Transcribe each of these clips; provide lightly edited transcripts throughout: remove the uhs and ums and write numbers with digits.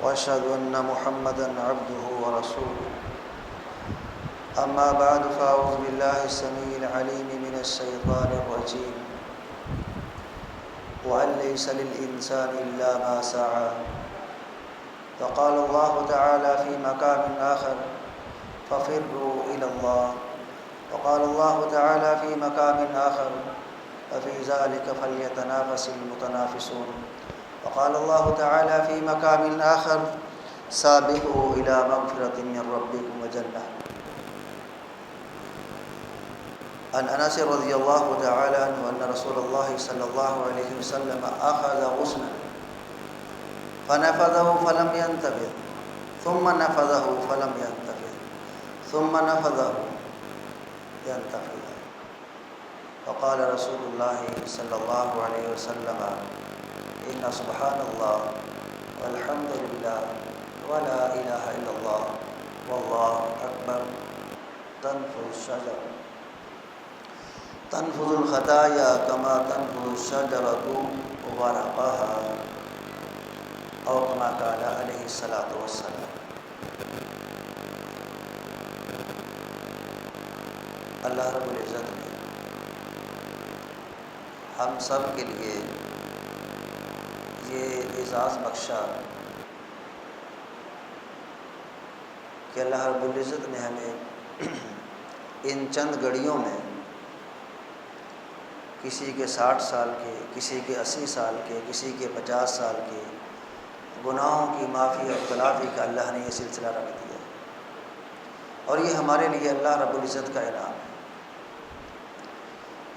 وأشهد أن محمدًا عبده ورسوله. أما بعد فأعوذ بالله السميع العليم من الشيطان الرجيم. وأن ليس للإنسان إلا ما سعى. وقال الله تعالى في مقام آخر: ففروا إلى الله. وقال الله تعالى في مقام آخر: وفي ذلك فليتنافس المتنافسون. وقال الله تعالى في مقام آخر: سابقوا إلى مغفرة من ربكم وجنة. عن انس رضی اللہ تعالی عنہ ان رسول اللہ صلی اللہ علیہ وسلم اخذ غصنا فنفذه فلم ينتفض ثم نفذه فلم ينتفض ثم نفذه ينتفض. وقال رسول الله صلى الله عليه وسلم: إن سبحان الله والحمد لله ولا إله إلا الله والله أكبر تنفذ الخطايا كما تنفذ الشجرة ورقها، أو كما قال عليه الصلاة والسلام. اللہ رب العزت نے ہم سب کے لیے یہ اعزاز بخشا کہ اللہ رب العزت نے ہمیں ان چند گھڑیوں میں کسی کے 60 سال کے، کسی کے 80 سال کے، کسی کے 50 سال کے گناہوں کی معافی اور تلافی کا اللہ نے یہ سلسلہ رکھ دیا، اور یہ ہمارے لیے اللہ رب العزت کا انعام ہے.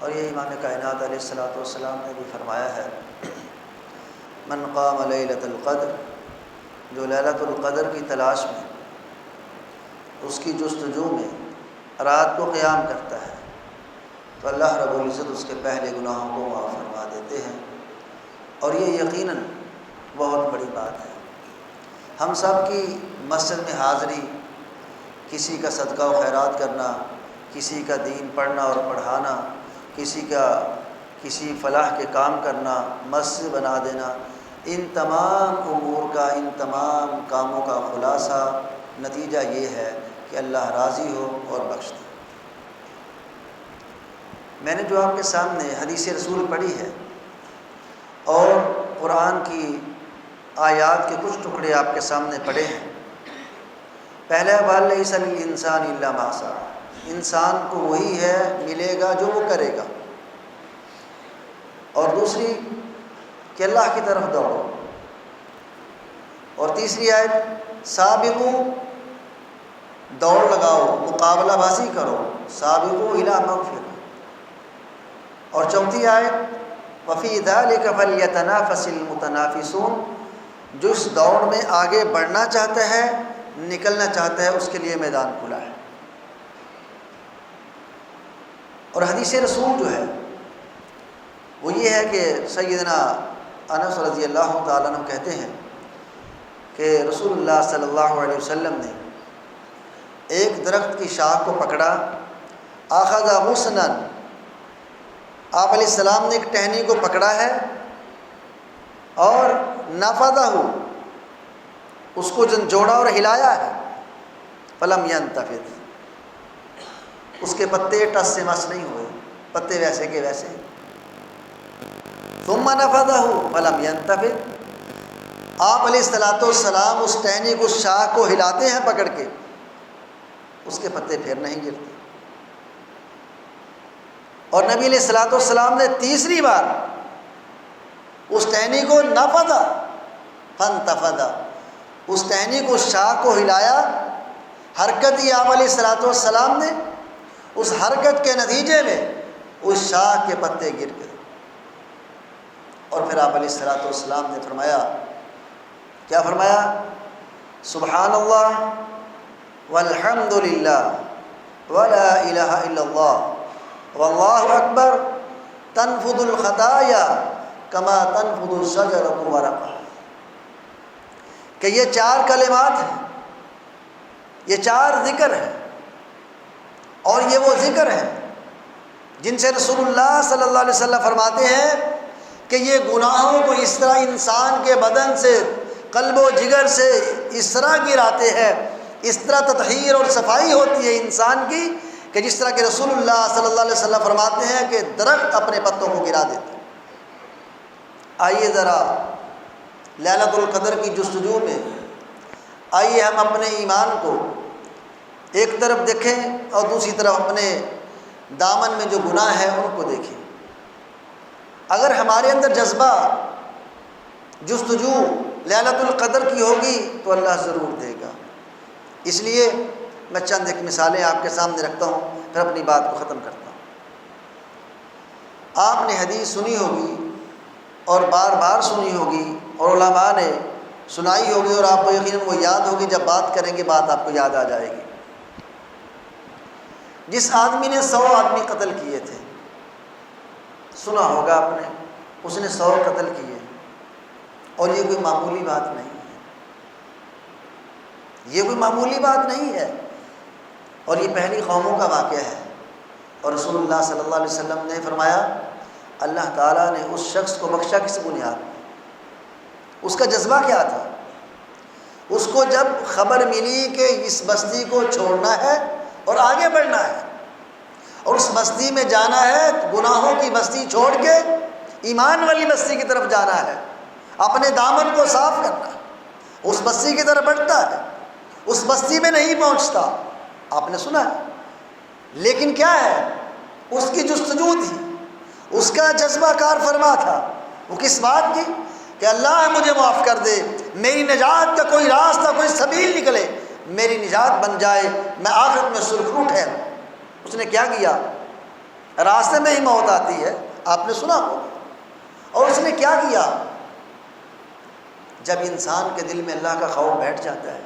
اور یہ امام کائنات علیہ الصلوۃ والسلام نے بھی فرمایا ہے: من قام لیلۃ القدر، جو لیلۃ القدر کی تلاش میں، اس کی جستجو میں رات کو قیام کرتا ہے تو اللہ رب العزت اس کے پہلے گناہوں کو معاف فرما دیتے ہیں. اور یہ یقیناً بہت بڑی بات ہے. ہم سب کی مسجد میں حاضری، کسی کا صدقہ و خیرات کرنا، کسی کا دین پڑھنا اور پڑھانا، کسی فلاح کے کام کرنا، مسجد بنا دینا، ان تمام امور کا، ان تمام کاموں کا خلاصہ نتیجہ یہ ہے کہ اللہ راضی ہو اور بخش دے. میں نے جو آپ کے سامنے حدیث رسول پڑھی ہے اور قرآن کی آیات کے کچھ ٹکڑے آپ کے سامنے پڑھے ہیں. پہلا وَأَن لَيْسَ لِلْإِنسَانِ إِلَّا مَا سَعَىٰ، انسان کو وہی ہے ملے گا جو وہ کرے گا. اور دوسری کہ اللہ کی طرف دوڑو. اور تیسری آیت سابقو، دوڑ لگاؤ، مقابلہ بازی کرو، سابقو الی مغفرہ. اور چوتھی آیت وفی ذلک فلیتنافس المتنافسون، جو اس دوڑ میں آگے بڑھنا چاہتا ہے، نکلنا چاہتا ہے، اس کے لیے میدان کھلا ہے. اور حدیث رسول جو ہے وہ یہ ہے کہ سیدنا انس رضی اللہ تعالیٰ عنہ کہتے ہیں کہ رسول اللہ صلی اللہ علیہ وسلم نے ایک درخت کی شاخ کو پکڑا، اخذ غصنا، آپ علیہ السلام نے ایک ٹہنی کو پکڑا ہے، اور نفذہ، اس کو جوڑا اور ہلایا ہے، فلم ينتفض، اس کے پتے ٹس سے مس نہیں ہوئے، پتے ویسے کے ویسے. ثم نفذہ فلم ينتفض، آپ علیہ السلام اس ٹہنی کو، اس شاخ کو ہلاتے ہیں پکڑ کے، اس کے پتے پھر نہیں گرتے. اور نبی علیہ السلام نے تیسری بار اس ٹہنی کو نفذا فانتفضا، اس ٹہنی کو، اس شاخ کو ہلایا، حرکت دی آپ علیہ السلام نے، اس حرکت کے نتیجے میں اس شاخ کے پتے گر گئے. اور پھر آپ علیہ السلام نے فرمایا، کیا فرمایا؟ سبحان اللہ والحمد للہ ولا الہ الا اللہ واللہ اکبر تنفذ الخطایا کما تنفذ الشجرۃ ورقها. کہ یہ 4 کلمات ہیں، یہ 4 ذکر ہیں، اور یہ وہ ذکر ہیں جن سے رسول اللہ صلی اللہ علیہ وسلم فرماتے ہیں کہ یہ گناہوں کو اس طرح انسان کے بدن سے قلب و جگر سے اس طرح گراتے ہیں، اس طرح تطہیر اور صفائی ہوتی ہے انسان کی کہ جس طرح کہ رسول اللہ صلی اللہ علیہ وسلم فرماتے ہیں کہ درخت اپنے پتوں کو گرا دیتا ہے۔ آئیے ذرا لیلۃ القدر کی جستجو میں آئیے ہم اپنے ایمان کو ایک طرف دیکھیں اور دوسری طرف اپنے دامن میں جو گناہ ہے ان کو دیکھیں۔ اگر ہمارے اندر جذبہ جستجو لیلۃ القدر کی ہوگی تو اللہ ضرور دے گا۔ اس لیے میں چند ایک مثالیں آپ کے سامنے رکھتا ہوں، پھر اپنی بات کو ختم کرتا ہوں۔ آپ نے حدیث سنی ہوگی اور بار بار سنی ہوگی اور علماء نے سنائی ہوگی اور آپ کو یقیناً وہ یاد ہوگی، جب بات کریں گے بات آپ کو یاد آ جائے گی۔ جس آدمی نے 100 آدمی قتل کیے تھے، سنا ہوگا آپ نے، اس نے 100 قتل کیے، اور یہ کوئی معمولی بات نہیں ہے، یہ کوئی معمولی بات نہیں ہے، اور یہ پہلی قوموں کا واقعہ ہے۔ اور رسول اللہ صلی اللہ علیہ وسلم نے فرمایا اللہ تعالیٰ نے اس شخص کو بخشا کس بنیاد پر؟ اس کا جذبہ کیا تھا؟ اس کو جب خبر ملی کہ اس بستی کو چھوڑنا ہے اور آگے بڑھنا ہے، اور اس بستی میں جانا ہے، گناہوں کی بستی چھوڑ کے ایمان والی بستی کی طرف جانا ہے، اپنے دامن کو صاف کرنا ہے، اس بستی کی طرف بڑھتا ہے، اس بستی میں نہیں پہنچتا، آپ نے سنا ہے، لیکن کیا ہے، اس کی جستجو تھی، اس کا جذبہ کار فرما تھا، وہ کس بات کی کہ اللہ مجھے معاف کر دے، میری نجات کا کوئی راستہ، کوئی سبیل نکلے، میری نجات بن جائے، میں آخرت میں سرخرو ٹھہروں۔ اس نے کیا کیا؟ راستے میں ہی موت آتی ہے، آپ نے سنا ہو، اور اس نے کیا کیا؟ جب انسان کے دل میں اللہ کا خوف بیٹھ جاتا ہے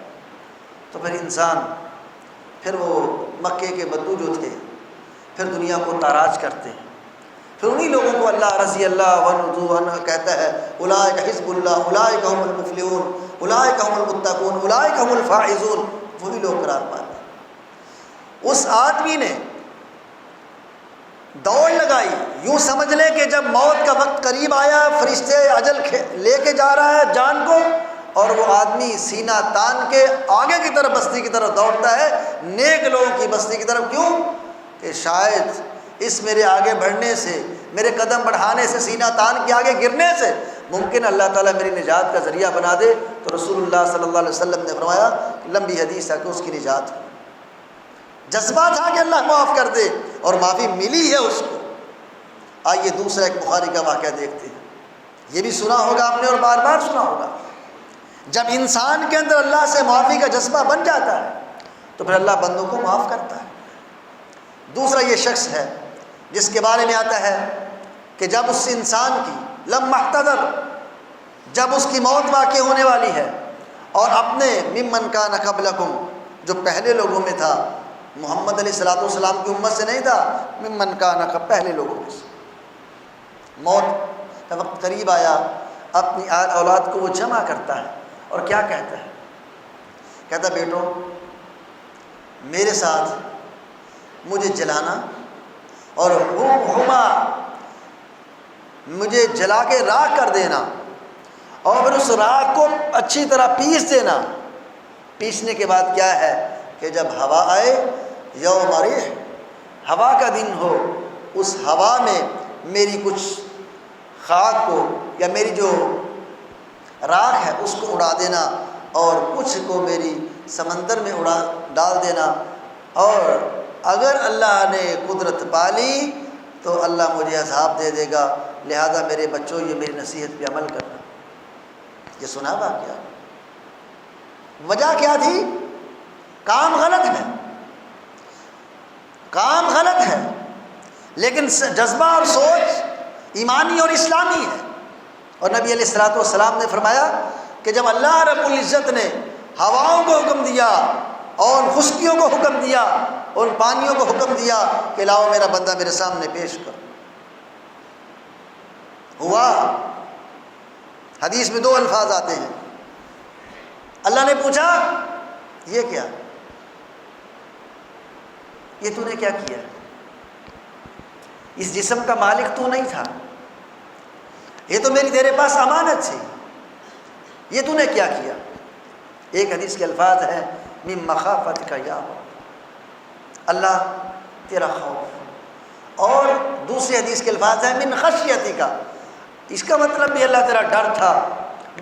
تو پھر انسان، پھر وہ مکے کے بدو جو تھے پھر دنیا کو تاراج کرتے ہیں، پھر انہی لوگوں کو اللہ رضی اللہ عنہ کہتا ہے اولئک حزب اللہ اولئک هم المفلحون اولئک هم المتقون اولئک هم الفائزون، وہی لوگ قرار پاتے ہیں۔ اس آدمی نے دوڑ لگائی، یوں سمجھ لیں کہ جب موت کا وقت قریب آیا، فرشتے اجل لے کے جا رہا ہے جان کو، اور وہ آدمی سینہ تان کے آگے کی طرف بستی کی طرف دوڑتا ہے، نیک لوگوں کی بستی کی طرف۔ کیوں؟ کہ شاید اس میرے آگے بڑھنے سے، میرے قدم بڑھانے سے، سینہ تان کے آگے گرنے سے ممکن اللہ تعالیٰ میری نجات کا ذریعہ بنا دے۔ تو رسول اللہ صلی اللہ علیہ وسلم نے فرمایا، لمبی حدیث ہے کہ اس کی نجات ہو، جذبہ تھا کہ اللہ معاف کر دے، اور معافی ملی ہے اس کو۔ آئیے دوسرا ایک بخاری کا واقعہ دیکھتے ہیں، یہ بھی سنا ہوگا آپ نے اور بار بار سنا ہوگا۔ جب انسان کے اندر اللہ سے معافی کا جذبہ بن جاتا ہے تو پھر اللہ بندوں کو معاف کرتا ہے۔ دوسرا یہ شخص ہے جس کے بارے میں آتا ہے کہ جب اس انسان کی لمح احتضر، جب اس کی موت واقع ہونے والی ہے، اور اپنے ممن کان قبلکم، جو پہلے لوگوں میں تھا، محمد علیہ الصلوۃ والسلام کی امت سے نہیں تھا، ممن کان پہلے لوگوں میں سے، موت کا وقت قریب آیا، اپنی اولاد کو وہ جمع کرتا ہے اور کیا کہتا ہے؟ کہتا بیٹو میرے ساتھ مجھے جلانا اور ہما مجھے جلا کے راکھ کر دینا، اور پھر اس راکھ کو اچھی طرح پیس دینا۔ پیسنے کے بعد کیا ہے کہ جب ہوا آئے، یوم ریح، ہوا کا دن ہو، اس ہوا میں میری کچھ خاک کو یا میری جو راکھ ہے اس کو اڑا دینا، اور کچھ کو میری سمندر میں ڈال دینا، اور اگر اللہ نے قدرت پالی تو اللہ مجھے عذاب دے دے گا، لہذا میرے بچوں یہ میری نصیحت پہ عمل کرنا۔ یہ سنا واقعہ؟ وجہ کیا تھی؟ کام غلط ہے، کام غلط ہے، لیکن جذبہ اور سوچ ایمانی اور اسلامی ہے۔ اور نبی علیہ الصلوۃ والسلام نے فرمایا کہ جب اللہ رب العزت نے ہواؤں کو حکم دیا اور خشکیوں کو حکم دیا، ان پانیوں کو حکم دیا کہ لاؤ میرا بندہ میرے سامنے پیش کر، ہوا۔ حدیث میں 2 الفاظ آتے ہیں، اللہ نے پوچھا یہ کیا، یہ تو نے کیا کیا؟ اس جسم کا مالک تو نہیں تھا، یہ تو میری تیرے پاس امانت تھی، یہ تو نے کیا کیا؟ ایک حدیث کے الفاظ ہیں من مخافت کا یا اللہ تیرا خوف، اور دوسری حدیث کے الفاظ ہیں من خشیتی کا، اس کا مطلب بھی اللہ تیرا ڈر تھا،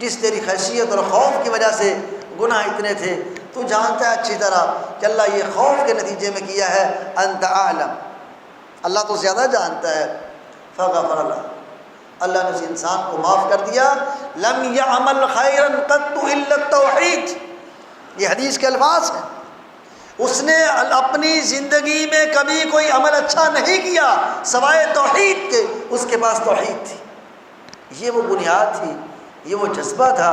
جس تیری خشیت اور خوف کی وجہ سے گناہ اتنے تھے، تو جانتا ہے اچھی طرح کہ اللہ یہ خوف کے نتیجے میں کیا ہے، انت اعلم، اللہ تو زیادہ جانتا ہے، فغفر اللہ نے اس انسان کو معاف کر دیا، لم یعمل خیرا قط الا التوحید، یہ حدیث کے الفاظ ہیں، اس نے اپنی زندگی میں کبھی کوئی عمل اچھا نہیں کیا سوائے توحید کے، اس کے پاس توحید تھی، یہ وہ بنیاد تھی، یہ وہ جذبہ تھا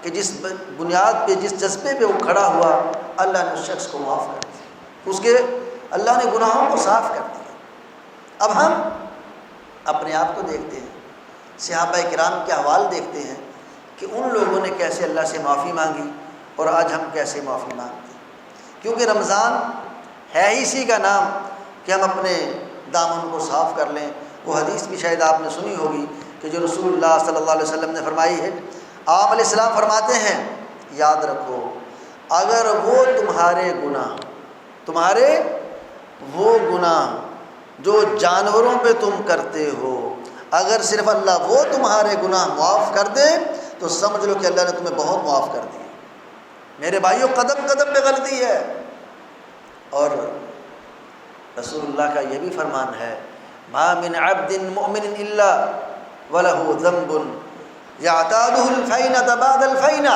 کہ جس بنیاد پہ، جس جذبے پہ وہ کھڑا ہوا، اللہ نے اس شخص کو معاف کر دیا، اس کے اللہ نے گناہوں کو صاف کر دیا۔ اب ہم اپنے آپ کو دیکھتے ہیں، صحابہ کرام کے احوال دیکھتے ہیں کہ ان لوگوں نے کیسے اللہ سے معافی مانگی اور آج ہم کیسے معافی مانگتے ہیں، کیونکہ رمضان ہے ہی اسی کا نام کہ ہم اپنے دامن کو صاف کر لیں۔ وہ حدیث بھی شاید آپ نے سنی ہوگی کہ جو رسول اللہ صلی اللہ علیہ وسلم نے فرمائی ہے، آپ علیہ السلام فرماتے ہیں، یاد رکھو اگر وہ تمہارے وہ گناہ جو جانوروں پہ تم کرتے ہو، اگر صرف اللہ وہ تمہارے گناہ معاف کر دے تو سمجھ لو کہ اللہ نے تمہیں بہت معاف کر دیا۔ میرے بھائیوں، قدم قدم پہ غلطی ہے، اور رسول اللہ کا یہ بھی فرمان ہے، ما من عبد مؤمن الا وله ذنب يعتاده الفینة بعد الفینة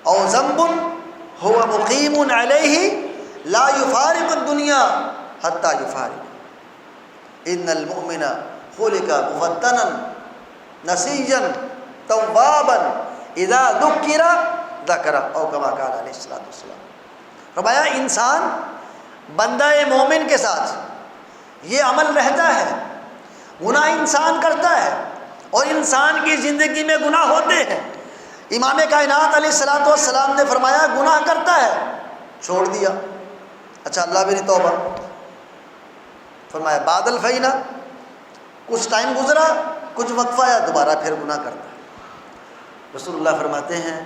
او ذنب هو مقیم علیہ لا يفارق الدنیا حتى يفارق، ان المؤمن خلق مفتنا نسیا توابا اذا ذکر ذکر، او کما قال علیہ الصلوۃ والسلام۔ فرمایا انسان بندہ مومن کے ساتھ یہ عمل رہتا ہے، گناہ انسان کرتا ہے اور انسان کی زندگی میں گناہ ہوتے ہیں۔ امام کائنات علیہ الصلوۃ والسلام نے فرمایا گناہ کرتا ہے، چھوڑ دیا، اچھا اللہ میری توبہ، فرمایا بعد الفینہ، کچھ ٹائم گزرا، کچھ وقفہ یا دوبارہ پھر گناہ کرتا ہے۔ رسول اللہ فرماتے ہیں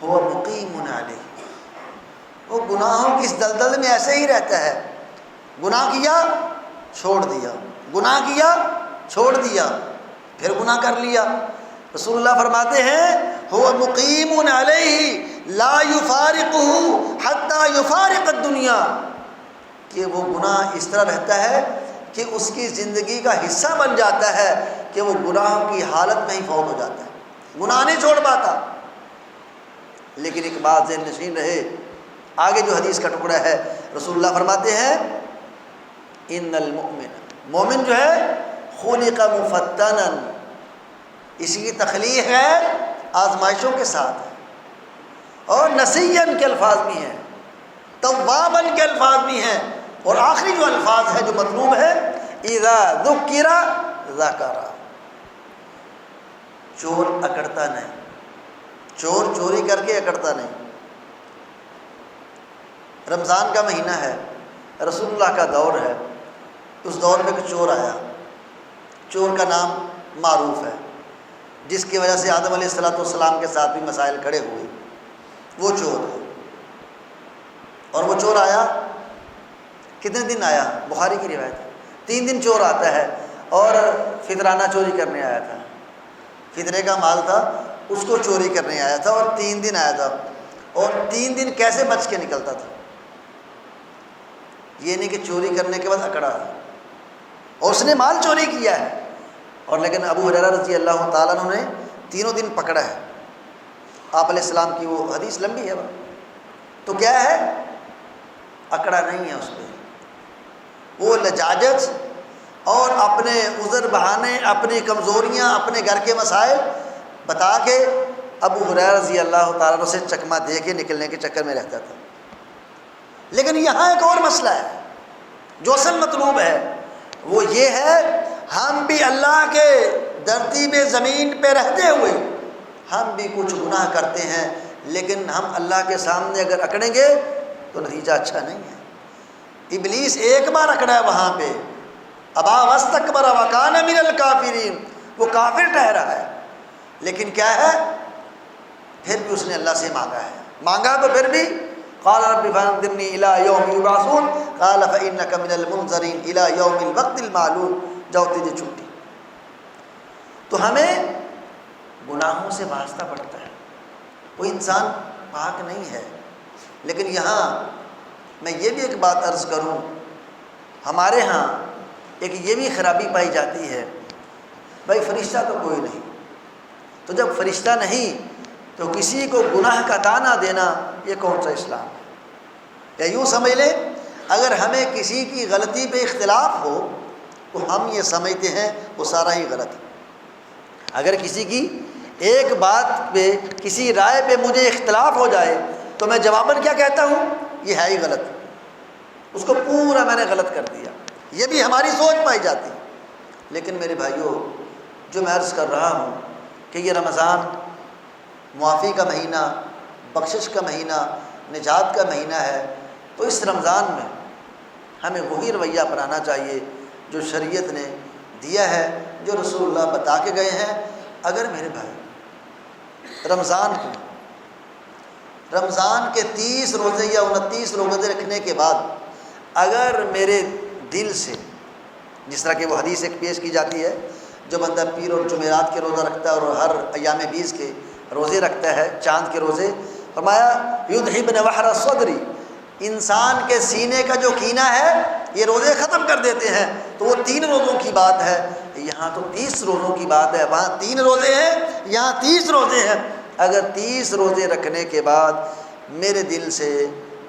هو مقیم علیہ، وہ گناہوں کی اس دلدل میں ایسے ہی رہتا ہے، گناہ کیا چھوڑ دیا، گناہ کیا چھوڑ دیا، پھر گناہ کر لیا۔ رسول اللہ فرماتے ہیں هو مقیم علیہ لا یفارقہ حتی یفارق الدنیا، کہ وہ گناہ اس طرح رہتا ہے کہ اس کی زندگی کا حصہ بن جاتا ہے کہ وہ گناہوں کی حالت میں ہی فوت ہو جاتا ہے، گناہ نہیں چھوڑ پاتا۔ لیکن ایک بات ذہن نشین رہے، آگے جو حدیث کا ٹکڑا ہے، رسول اللہ فرماتے ہیں ان المؤمن، مومن جو ہے خلق مفتنا، اسی کی تخلیق ہے آزمائشوں کے ساتھ، اور نسیاً کے الفاظ بھی ہیں، تواباً کے الفاظ بھی ہیں، اور آخری جو الفاظ ہے جو مطلوب ہے اذا ذکر ذکر، چور اکڑتا نہیں، چور چوری کر کے اکڑتا نہیں۔ رمضان کا مہینہ ہے، رسول اللہ کا دور ہے، اس دور میں ایک چور آیا، چور کا نام معروف ہے، جس کی وجہ سے آدم علیہ السلام کے ساتھ بھی مسائل کھڑے ہوئے، وہ چور ہے۔ اور وہ چور آیا، کتنے دن آیا؟ بخاری کی روایت ہے 3 دن چور آتا ہے، اور فطرانہ چوری کرنے آیا تھا، فطرے کا مال تھا اس کو چوری کرنے آیا تھا، اور 3 دن آیا تھا، اور 3 دن کیسے بچ کے نکلتا تھا، یہ نہیں کہ چوری کرنے کے بعد اکڑا، اور اس نے مال چوری کیا ہے، اور لیکن ابو ہریرہ رضی اللہ تعالیٰ عنہ نے 3 دن پکڑا ہے۔ آپ علیہ السلام کی وہ حدیث لمبی ہے، تو کیا ہے؟ اکڑا نہیں ہے اس پہ، وہ لجاجت اور اپنے عذر بہانے، اپنی کمزوریاں، اپنے گھر کے مسائل بتا کے ابو ہریرہ رضی اللہ تعالیٰ عنہ سے چکمہ دے کے نکلنے کے چکر میں رہتا تھا۔ لیکن یہاں ایک اور مسئلہ ہے جو اصل مطلوب ہے، وہ یہ ہے ہم بھی اللہ کے دھرتی میں زمین پہ رہتے ہوئے ہم بھی کچھ گناہ کرتے ہیں، لیکن ہم اللہ کے سامنے اگر اکڑیں گے تو نتیجہ اچھا نہیں ہے۔ ابلیس ایک بار اکڑا ہے وہاں پہ، ابا واستکبر وکان من الکافرین، وہ کافر ٹھہرا ہے، لیکن کیا ہے، پھر بھی اس نے اللہ سے مانگا ہے، مانگا تو پھر بھی قال رب فانظرنی الی یوم یبعثون قال فانک من المنظرین الی یوم الوقت المعلوم، جاؤ تجھے چھٹی۔ تو ہمیں گناہوں سے واسطہ پڑتا ہے، کوئی انسان پاک نہیں ہے۔ لیکن یہاں میں یہ بھی ایک بات عرض کروں، ہمارے ہاں ایک یہ بھی خرابی پائی جاتی ہے، بھائی فرشتہ تو کوئی نہیں، تو جب فرشتہ نہیں تو کسی کو گناہ کا طعنہ دینا یہ کون سا اسلام ہے؟ یا یوں سمجھ لیں، اگر ہمیں کسی کی غلطی پہ اختلاف ہو تو ہم یہ سمجھتے ہیں وہ سارا ہی غلط ہے۔ اگر کسی کی ایک بات پہ، کسی رائے پہ مجھے اختلاف ہو جائے تو میں جواباً کیا کہتا ہوں، یہ ہے ہی غلط، اس کو پورا میں نے غلط کر دیا۔ یہ بھی ہماری سوچ پائی جاتی ہے۔ لیکن میرے بھائیوں، جو میں عرض کر رہا ہوں کہ یہ رمضان معافی کا مہینہ، بخشش کا مہینہ، نجات کا مہینہ ہے، تو اس رمضان میں ہمیں وہی رویہ اپنانا چاہیے جو شریعت نے دیا ہے، جو رسول اللہ بتا کے گئے ہیں۔ اگر میرے بھائی رمضان کے 30 روزے یا 29 روزے رکھنے کے بعد اگر میرے دل سے، جس طرح کہ وہ حدیث ایک پیش کی جاتی ہے، جو بندہ پیر اور جمعرات کے روزہ رکھتا ہے اور ہر ایام 20 کے روزے رکھتا ہے، چاند کے روزے، فرمایا یذھبن وحر صدری، انسان کے سینے کا جو کینہ ہے یہ روزے ختم کر دیتے ہیں۔ تو وہ 3 روزوں کی بات ہے، یہاں تو 30 روزوں کی بات ہے، وہاں 3 روزے ہیں، یہاں 30 روزے ہیں۔ اگر 30 روزے رکھنے کے بعد میرے دل سے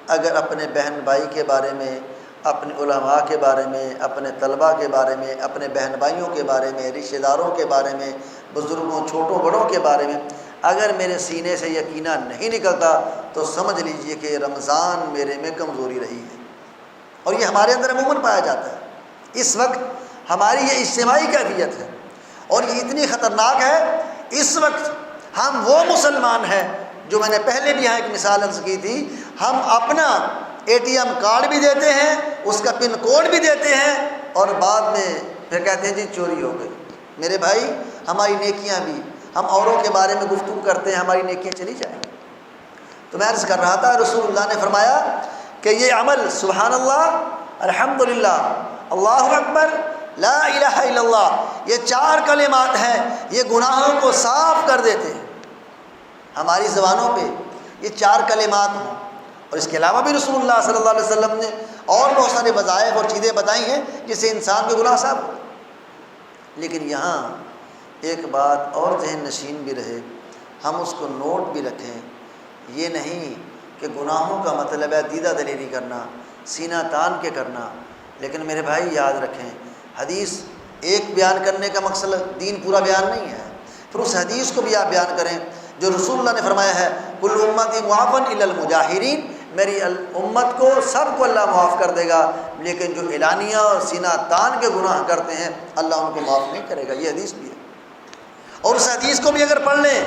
اگر اپنے بہن بھائی کے بارے میں، اپنے علماء کے بارے میں، اپنے طلباء کے بارے میں، اپنے بہن بھائیوں کے بارے میں، رشتہ داروں کے بارے میں، بزرگوں چھوٹوں بڑوں کے بارے میں اگر میرے سینے سے یقینہ نہیں نکلتا تو سمجھ لیجئے کہ رمضان میرے میں کمزوری رہی ہے۔ اور یہ ہمارے اندر عموماً پایا جاتا ہے۔ اس وقت ہماری یہ اجتماعی کیفیت ہے اور یہ اتنی خطرناک ہے۔ اس وقت ہم وہ مسلمان ہیں جو میں نے پہلے بھی یہاں ایک مثال عرض کی تھی، ہم اپنا ATM کارڈ بھی دیتے ہیں، اس کا پن کوڈ بھی دیتے ہیں، اور بعد میں پھر کہتے ہیں جی چوری ہو گئی۔ میرے بھائی، ہماری نیکیاں بھی، ہم اوروں کے بارے میں گفتگو کرتے ہیں، ہماری نیکیاں چلی جائیں گی۔ تو میں عرض کر رہا تھا، رسول اللہ نے فرمایا کہ یہ عمل سبحان اللہ، الحمدللہ، اللہ اکبر، لا الہ الا اللہ، یہ 4 کلمات ہیں، یہ گناہوں کو صاف کر دیتے ہیں۔ ہماری زبانوں پہ یہ 4 کلمات ہوں، اور اس کے علاوہ بھی رسول اللہ صلی اللہ علیہ وسلم نے اور بہت سارے وظائف اور چیزیں بتائی ہیں جس سے انسان کے گناہ صاف ہو۔ لیکن یہاں ایک بات اور ذہن نشین بھی رہے، ہم اس کو نوٹ بھی رکھیں، یہ نہیں کہ گناہوں کا مطلب ہے دیدہ دلیری کرنا، سینہ تان کے کرنا۔ لیکن میرے بھائی یاد رکھیں، حدیث ایک بیان کرنے کا مقصد دین پورا بیان نہیں ہے، پھر اس حدیث کو بھی آپ بیان کریں جو رسول اللہ نے فرمایا ہے کل امتی معافن الا المجاہرین، میری امت کو سب کو اللہ معاف کر دے گا، لیکن جو اعلانیہ اور سینہ تان کے گناہ کرتے ہیں اللہ ان کو معاف نہیں کرے گا۔ یہ حدیث بھی ہے۔ اور اس حدیث کو بھی اگر پڑھ لیں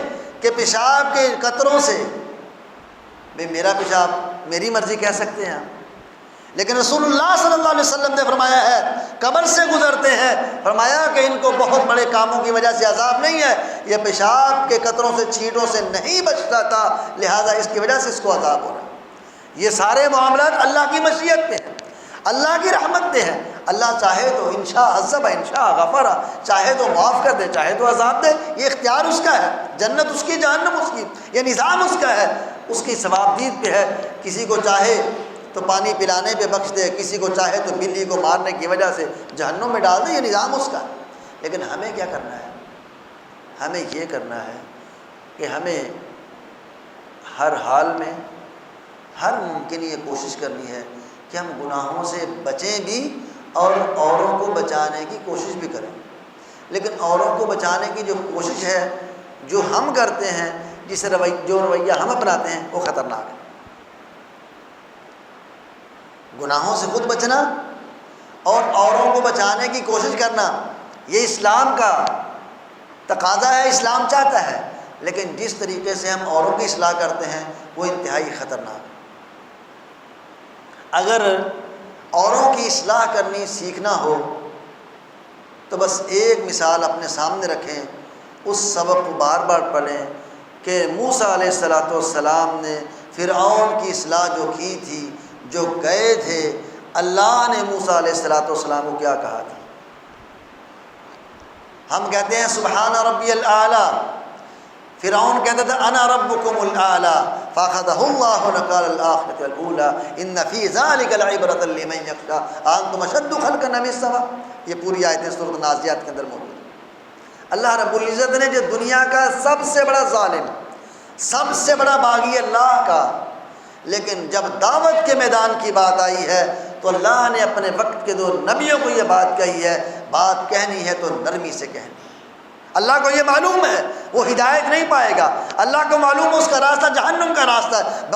کہ پیشاب کے قطروں سے، بھئی میرا پیشاب میری مرضی کہہ سکتے ہیں، لیکن رسول اللہ صلی اللہ علیہ وسلم نے فرمایا ہے قبر سے گزرتے ہیں، فرمایا کہ ان کو بہت بڑے کاموں کی وجہ سے عذاب نہیں ہے، یہ پیشاب کے قطروں سے، چھینٹوں سے نہیں بچتا تھا، لہذا اس کی وجہ سے اس کو عذاب ہو رہا ہے۔ یہ سارے معاملات اللہ کی مشیت پہ ہیں، اللہ کی رحمت پہ ہیں۔ اللہ چاہے تو انشاء عذب، انشاء غفر، چاہے تو معاف کر دے، چاہے تو عذاب دے، یہ اختیار اس کا ہے۔ جنت اس کی، جہنم اس کی، یہ نظام اس کا ہے، اس کی ثوابدید پہ ہے۔ کسی کو چاہے تو پانی پلانے پہ بخش دے، کسی کو چاہے تو بلی کو مارنے کی وجہ سے جہنم میں ڈال دے، یہ نظام اس کا ہے۔ لیکن ہمیں کیا کرنا ہے؟ ہمیں یہ کرنا ہے کہ ہمیں ہر حال میں، ہر ممکن یہ کوشش کرنی ہے کہ ہم گناہوں سے بچیں بھی اور اوروں کو بچانے کی کوشش بھی کریں۔ لیکن اوروں کو بچانے کی جو کوشش ہے، جو ہم کرتے ہیں، جو رویہ ہم اپناتے ہیں، وہ خطرناک ہے۔ گناہوں سے خود بچنا اور اوروں کو بچانے کی کوشش کرنا، یہ اسلام کا تقاضا ہے، اسلام چاہتا ہے۔ لیکن جس طریقے سے ہم اوروں کی اصلاح کرتے ہیں وہ انتہائی خطرناک ہے۔ اگر اوروں کی اصلاح کرنی سیکھنا ہو تو بس ایک مثال اپنے سامنے رکھیں اس سبق کو بار بار پڑھیں کہ موسیٰ علیہ السلام نے فرعون کی اصلاح جو کی تھی، جو گئے تھے، اللہ نے موسیٰ علیہ السلام کو کیا کہا تھا۔ ہم کہتے ہیں سبحان ربی الاعلیٰ، فرعون کہتا تھا انا ربکم الاعلیٰ فاخذہ اللہ نکال الآخرۃ والاولیٰ ان فی ذلک لعبرۃ لمن یخشی انتم اشد خلقا ام السماء۔ یہ پوری آیتیں سورۃ النازعات کے اندر موجود ہیں۔ اللہ رب العزت نے جو دنیا کا سب سے بڑا ظالم، سب سے بڑا باغی اللہ کا، لیکن جب دعوت کے میدان کی بات آئی ہے تو اللہ نے اپنے وقت کے دو نبیوں کو یہ بات کہی ہے، بات کہنی ہے تو نرمی سے کہنی۔ اللہ کو یہ معلوم ہے وہ ہدایت نہیں پائے گا، اللہ کو معلوم ہے اس کا راستہ جہنم کا راستہ ہے۔